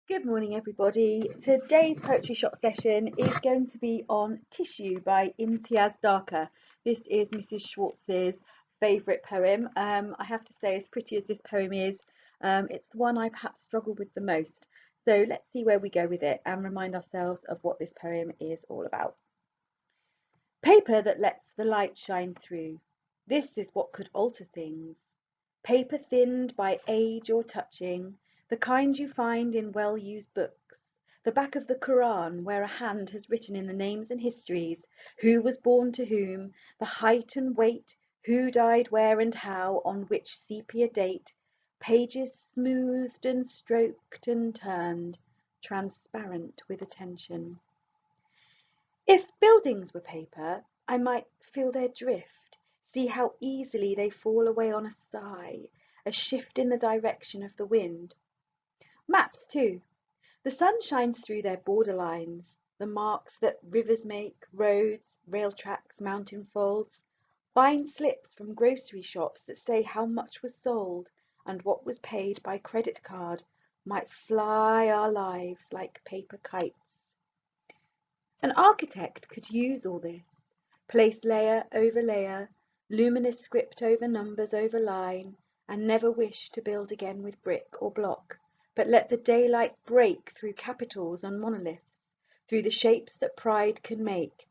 Good morning, everybody. Today's poetry shop session is going to be on Tissue by Imtiaz Darka. This is Mrs. Schwartz's favourite poem. I have to say, as pretty as this poem is, it's the one I perhaps struggle with the most. So let's see where we go with it and remind ourselves of what this poem is all about. Paper that lets the light shine through. This is what could alter things. Paper thinned by age or touching, the kind you find in well-used books, the back of the Quran where a hand has written in the names and histories, who was born to whom, the height and weight, who died where and how, on which sepia date, pages smoothed and stroked and turned, transparent with attention. If buildings were paper, I might feel their drift, see how easily they fall away on a sigh, a shift in the direction of the wind. Maps, too. The sun shines through their border lines, the marks that rivers make, roads, rail tracks, mountain folds, fine slips from grocery shops that say how much was sold and what was paid by credit card might fly our lives like paper kites. An architect could use all this, place layer over layer, luminous script over numbers over line, and never wish to build again with brick or block, but let the daylight break through capitals on monoliths, through the shapes that pride can make,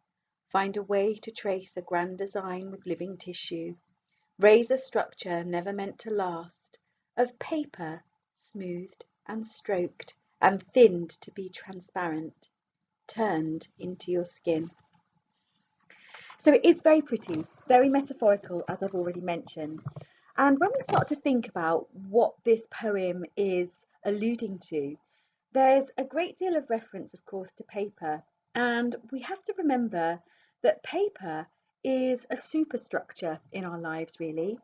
find a way to trace a grand design with living tissue, raise a structure never meant to last, of paper, smoothed and stroked and thinned to be transparent, turned into your skin. So it is very pretty, very metaphorical, as I've already mentioned. And when we start to think about what this poem is alluding to, there's a great deal of reference, of course, to paper. And we have to remember that paper is a superstructure in our lives, really.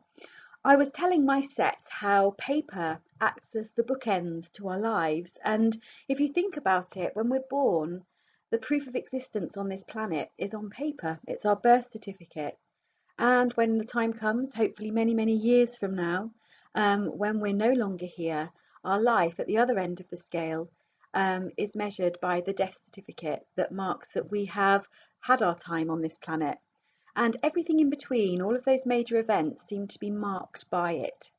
I was telling my set how paper acts as the bookends to our lives. And if you think about it, when we're born, the proof of existence on this planet is on paper. It's our birth certificate. And when the time comes, hopefully many, many years from now, when we're no longer here, our life at the other end of the scale is measured by the death certificate that marks that we have had our time on this planet. And everything in between, all of those major events seem to be marked by it.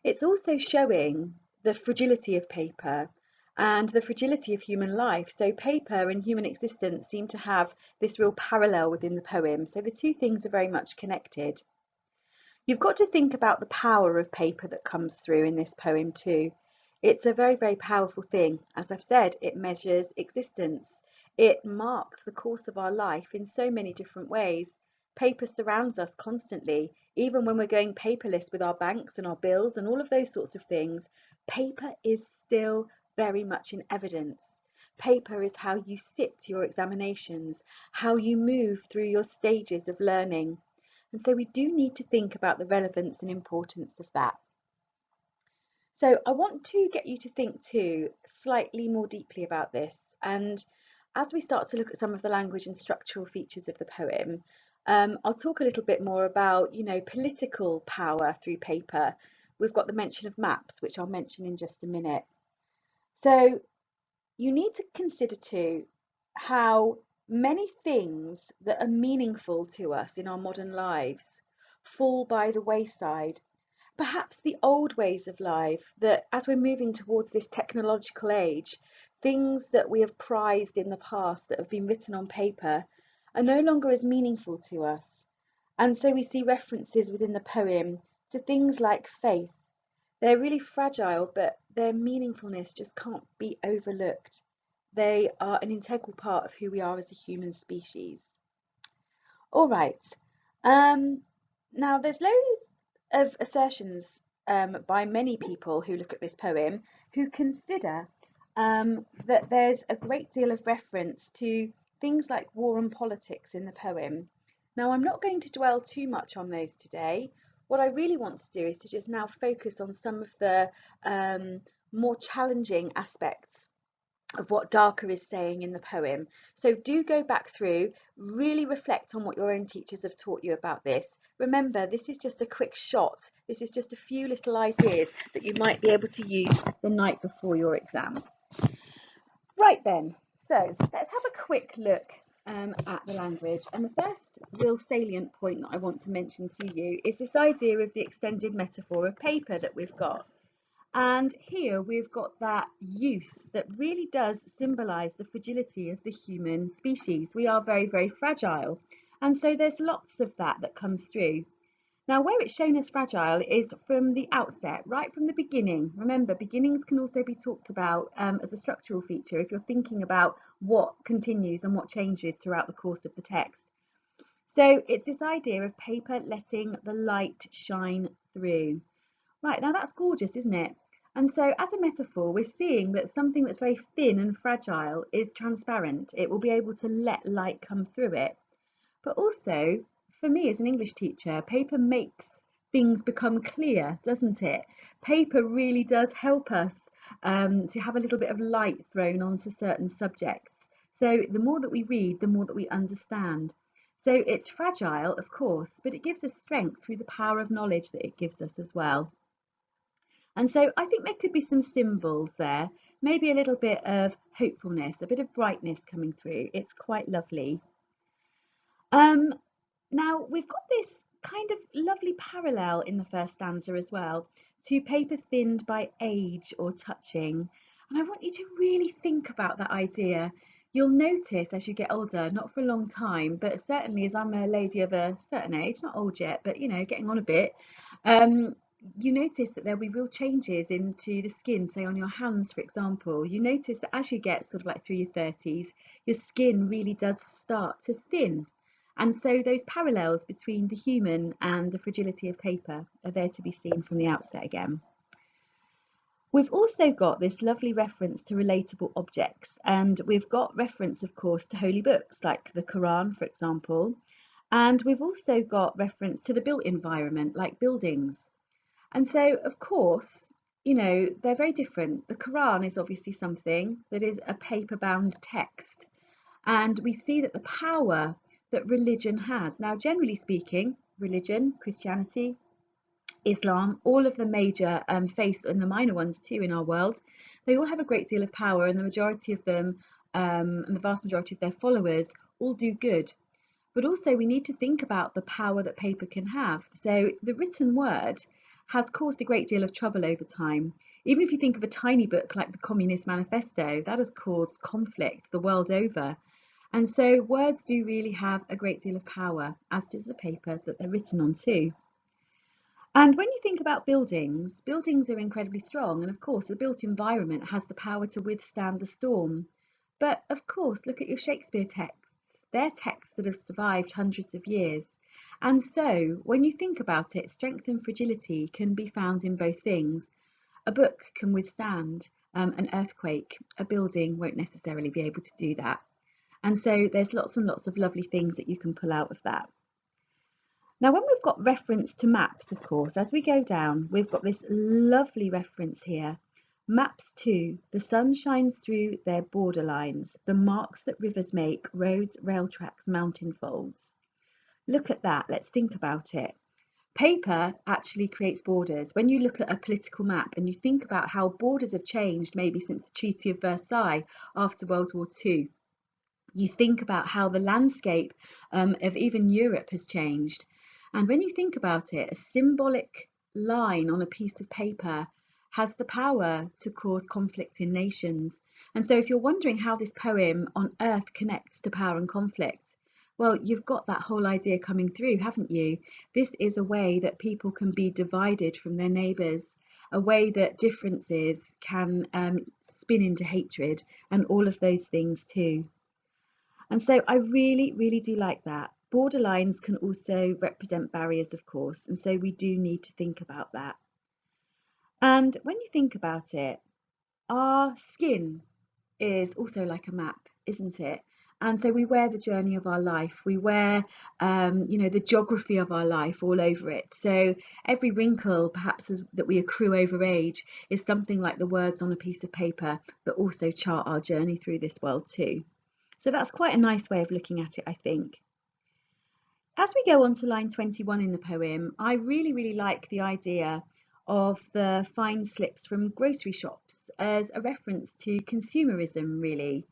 It's also showing the fragility of paper and the fragility of human life. So paper and human existence seem to have this real parallel within the poem. So the two things are very much connected. You've got to think about the power of paper that comes through in this poem too. It's a very, very powerful thing. As I've said, it measures existence. It marks the course of our life in so many different ways. Paper surrounds us constantly, even when we're going paperless with our banks and our bills and all of those sorts of things. Paper is still very much in evidence. Paper is how you sit your examinations, how you move through your stages of learning. And so we do need to think about the relevance and importance of that. So I want to get you to think too slightly more deeply about this. And as we start to look at some of the language and structural features of the poem, I'll talk a little bit more about, political power through paper. We've got the mention of maps, which I'll mention in just a minute. So you need to consider too how many things that are meaningful to us in our modern lives fall by the wayside. Perhaps the old ways of life, that as we're moving towards this technological age, things that we have prized in the past that have been written on paper are no longer as meaningful to us. And so we see references within the poem to things like faith. They're really fragile, but their meaningfulness just can't be overlooked. They are an integral part of who we are as a human species. All right. Now, there's loads of assertions by many people who look at this poem who consider that there's a great deal of reference to things like war and politics in the poem. Now, I'm not going to dwell too much on those today. What I really want to do is to just now focus on some of the more challenging aspects of what Darka is saying in the poem. So do go back through, really reflect on what your own teachers have taught you about this. Remember, this is just a quick shot. This is just a few little ideas that you might be able to use the night before your exam. Right then, so let's have a quick look at the language. And the first real salient point that I want to mention to you is this idea of the extended metaphor of paper that we've got. And here we've got that use that really does symbolise the fragility of the human species. We are very, very fragile. And so there's lots of that comes through. Now, where it's shown as fragile is from the outset, right from the beginning. Remember, beginnings can also be talked about as a structural feature if you're thinking about what continues and what changes throughout the course of the text. So it's this idea of paper letting the light shine through. Right, now that's gorgeous, isn't it? And so as a metaphor, we're seeing that something that's very thin and fragile is transparent. It will be able to let light come through it. But also, for me as an English teacher, paper makes things become clear, doesn't it? Paper really does help us to have a little bit of light thrown onto certain subjects. So the more that we read, the more that we understand. So it's fragile, of course, but it gives us strength through the power of knowledge that it gives us as well. And so I think there could be some symbols there, maybe a little bit of hopefulness, a bit of brightness coming through. It's quite lovely. Now we've got this kind of lovely parallel in the first stanza as well to paper thinned by age or touching. And I want you to really think about that idea. You'll notice as you get older, not for a long time, but certainly as I'm a lady of a certain age, not old yet, but you know, getting on a bit, you notice that there'll be real changes into the skin, say on your hands, for example. You notice that as you get sort of like through your 30s, your skin really does start to thin. And so those parallels between the human and the fragility of paper are there to be seen from the outset again. We've also got this lovely reference to relatable objects, and we've got reference, of course, to holy books like the Quran, for example. And we've also got reference to the built environment, like buildings. And so, of course, you know, they're very different. The Quran is obviously something that is a paper-bound text. And we see that the power that religion has. Now, generally speaking, religion, Christianity, Islam, all of the major faiths and the minor ones too in our world, they all have a great deal of power, and the majority of them and the vast majority of their followers all do good. But also we need to think about the power that paper can have. So the written word has caused a great deal of trouble over time. Even if you think of a tiny book like the Communist Manifesto, that has caused conflict the world over. And so words do really have a great deal of power, as does the paper that they're written on too. And when you think about buildings, buildings are incredibly strong. And of course, the built environment has the power to withstand the storm. But of course, look at your Shakespeare texts. They're texts that have survived hundreds of years. And so when you think about it, strength and fragility can be found in both things. A book can withstand an earthquake. A building won't necessarily be able to do that. And so there's lots and lots of lovely things that you can pull out of that. Now, when we've got reference to maps, of course, as we go down, we've got this lovely reference here. Maps too, the sun shines through their border lines, the marks that rivers make, roads, rail tracks, mountain folds. Look at that, let's think about it. Paper actually creates borders. When you look at a political map and you think about how borders have changed maybe since the Treaty of Versailles after World War II, you think about how the landscape of even Europe has changed. And when you think about it, a symbolic line on a piece of paper has the power to cause conflict in nations. And so if you're wondering how this poem on earth connects to power and conflict, well, you've got that whole idea coming through, haven't you? This is a way that people can be divided from their neighbours, a way that differences can spin into hatred and all of those things too. And so I really, really do like that. Borderlines can also represent barriers, of course, and so we do need to think about that. And when you think about it, our skin is also like a map, isn't it? And so we wear the journey of our life. We wear, you know, the geography of our life all over it. So every wrinkle, perhaps that we accrue over age, is something like the words on a piece of paper that also chart our journey through this world too. So that's quite a nice way of looking at it, I think. As we go on to line 21 in the poem, I really, really like the idea of the fine slips from grocery shops as a reference to consumerism, really.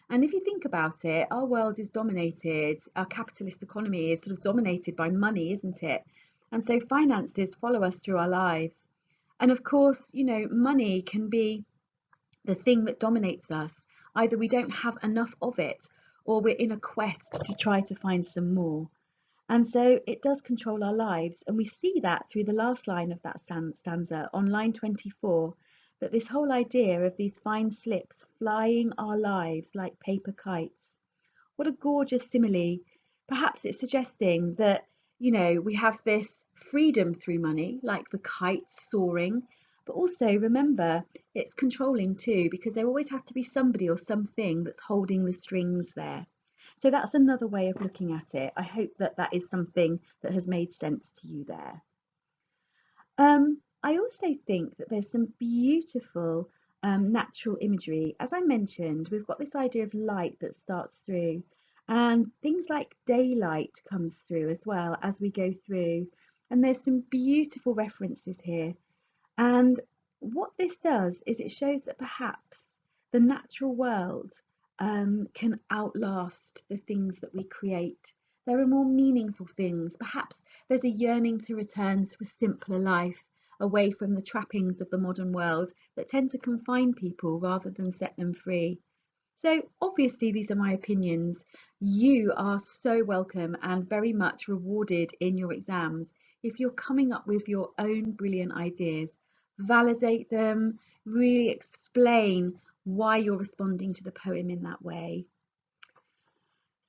And if you think about it, our world is dominated, our capitalist economy is sort of dominated by money, isn't it? And so finances follow us through our lives. And of course, money can be the thing that dominates us. Either we don't have enough of it, or we're in a quest to try to find some more. And so it does control our lives. And we see that through the last line of that stanza on line 24, that this whole idea of these fine slips flying our lives like paper kites. What a gorgeous simile. Perhaps it's suggesting that, we have this freedom through money, like the kites soaring, but also remember it's controlling too, because there always has to be somebody or something that's holding the strings there. So that's another way of looking at it. I hope that that is something that has made sense to you there. I also think that there's some beautiful natural imagery. As I mentioned, we've got this idea of light that starts through, and things like daylight comes through as well as we go through. And there's some beautiful references here. And what this does is it shows that perhaps the natural world can outlast the things that we create. There are more meaningful things. Perhaps there's a yearning to return to a simpler life, away from the trappings of the modern world that tend to confine people rather than set them free. So obviously these are my opinions. You are so welcome and very much rewarded in your exams if you're coming up with your own brilliant ideas. Validate them, really explain why you're responding to the poem in that way.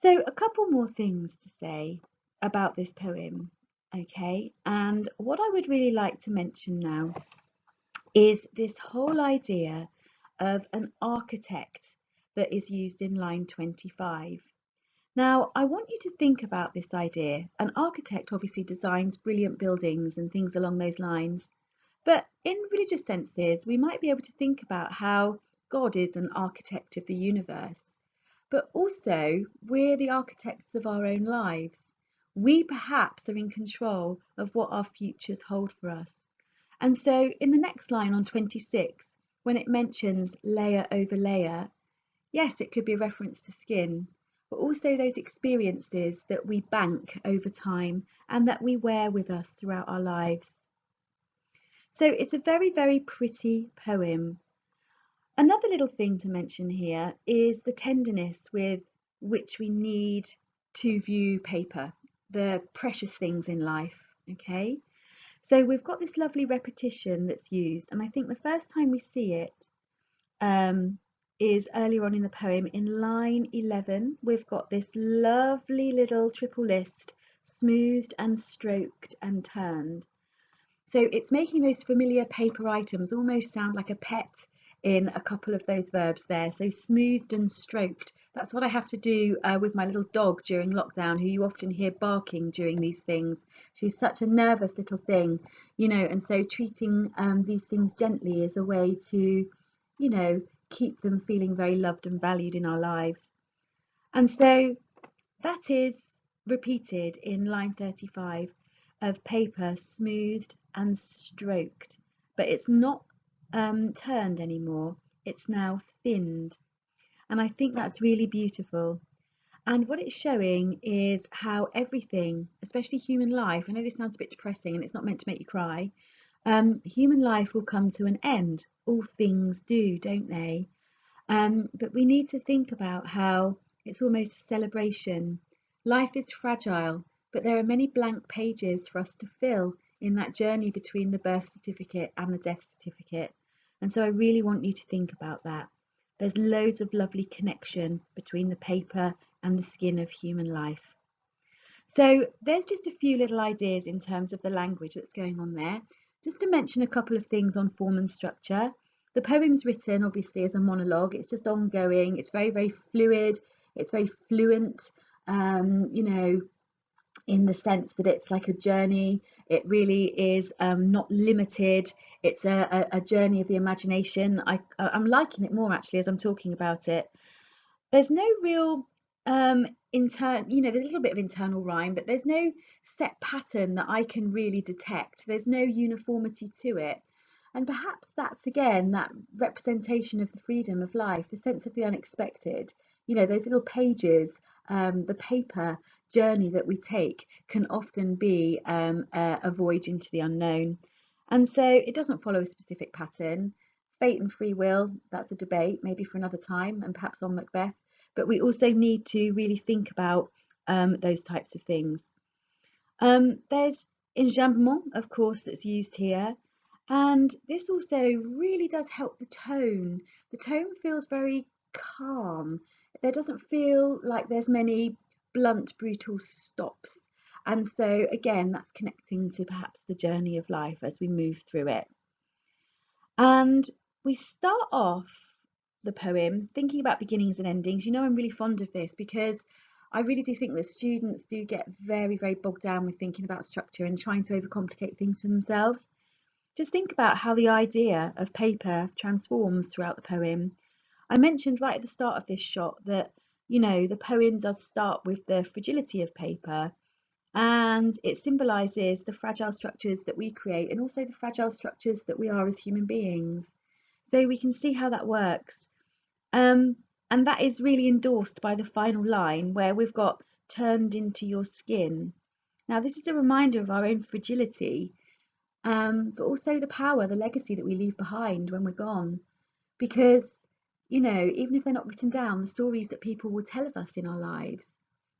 So a couple more things to say about this poem, okay? And what I would really like to mention now is this whole idea of an architect that is used in line 25. Now, I want you to think about this idea. An architect obviously designs brilliant buildings and things along those lines. But in religious senses, we might be able to think about how God is an architect of the universe. But also, we're the architects of our own lives. We perhaps are in control of what our futures hold for us. And so in the next line on 26, when it mentions layer over layer, yes, it could be a reference to skin, but also those experiences that we bank over time and that we wear with us throughout our lives. So it's a very, very pretty poem. Another little thing to mention here is the tenderness with which we need to view paper, the precious things in life, okay? So we've got this lovely repetition that's used, and I think the first time we see it is earlier on in the poem in line 11. We've got this lovely little triple list, smoothed and stroked and turned. So it's making those familiar paper items almost sound like a pet in a couple of those verbs there. So smoothed and stroked. That's what I have to do with my little dog during lockdown, who you often hear barking during these things. She's such a nervous little thing, and so treating these things gently is a way to, keep them feeling very loved and valued in our lives. And so that is repeated in line 35 of paper smoothed and stroked, but it's not turned anymore. It's now thinned. And I think that's really beautiful. And what it's showing is how everything, especially human life, I know this sounds a bit depressing and it's not meant to make you cry, human life will come to an end. All things do, don't they? But we need to think about how it's almost a celebration. Life is fragile, but there are many blank pages for us to fill in that journey between the birth certificate and the death certificate. And so I really want you to think about that. There's loads of lovely connection between the paper and the skin of human life. So there's just a few little ideas in terms of the language that's going on there. Just to mention a couple of things on form and structure. The poem's written obviously as a monologue. It's just ongoing. It's very, very fluid. It's very fluent, in the sense that it's like a journey. It really is not limited. It's a journey of the imagination. I'm liking it more actually as I'm talking about it. There's no real there's a little bit of internal rhyme, but there's no set pattern that I can really detect. There's no uniformity to it. And perhaps that's again that representation of the freedom of life, the sense of the unexpected. Those little pages, the paper journey that we take can often be a voyage into the unknown. And so it doesn't follow a specific pattern. Fate and free will, that's a debate, maybe for another time, and perhaps on Macbeth. But we also need to really think about those types of things. There's enjambment, of course, that's used here. And this also really does help the tone. The tone feels very calm. There doesn't feel like there's many blunt, brutal stops. And so, again, that's connecting to perhaps the journey of life as we move through it. And we start off the poem thinking about beginnings and endings. I'm really fond of this because I really do think that students do get very, very bogged down with thinking about structure and trying to overcomplicate things for themselves. Just think about how the idea of paper transforms throughout the poem. I mentioned right at the start of this shot that, the poem does start with the fragility of paper, and it symbolises the fragile structures that we create and also the fragile structures that we are as human beings. So we can see how that works. And that is really endorsed by the final line where we've got turned into your skin. Now, this is a reminder of our own fragility, but also the power, the legacy that we leave behind when we're gone. Because, even if they're not written down, the stories that people will tell of us in our lives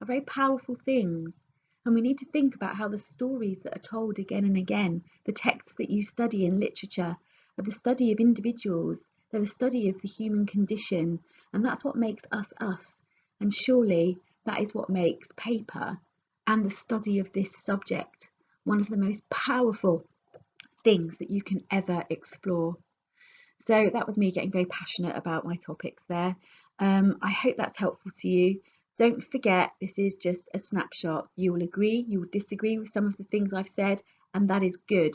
are very powerful things. And we need to think about how the stories that are told again and again, the texts that you study in literature, are the study of individuals, they're the study of the human condition, and that's what makes us us. And surely that is what makes paper and the study of this subject one of the most powerful things that you can ever explore. So that was me getting very passionate about my topics there. I hope that's helpful to you. Don't forget, this is just a snapshot. You will agree, you will disagree with some of the things I've said, and that is good.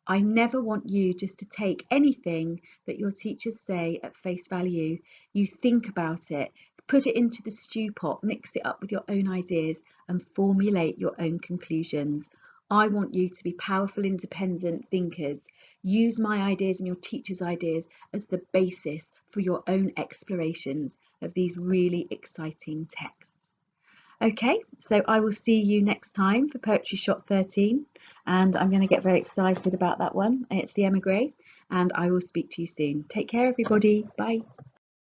I never want you just to take anything that your teachers say at face value. You think about it, put it into the stew pot, mix it up with your own ideas and formulate your own conclusions. I want you to be powerful, independent thinkers. Use my ideas and your teacher's ideas as the basis for your own explorations of these really exciting texts. Okay, so I will see you next time for Poetry Shot 13, and I'm going to get very excited about that one. It's the Emigre, and I will speak to you soon. Take care, everybody. Bye.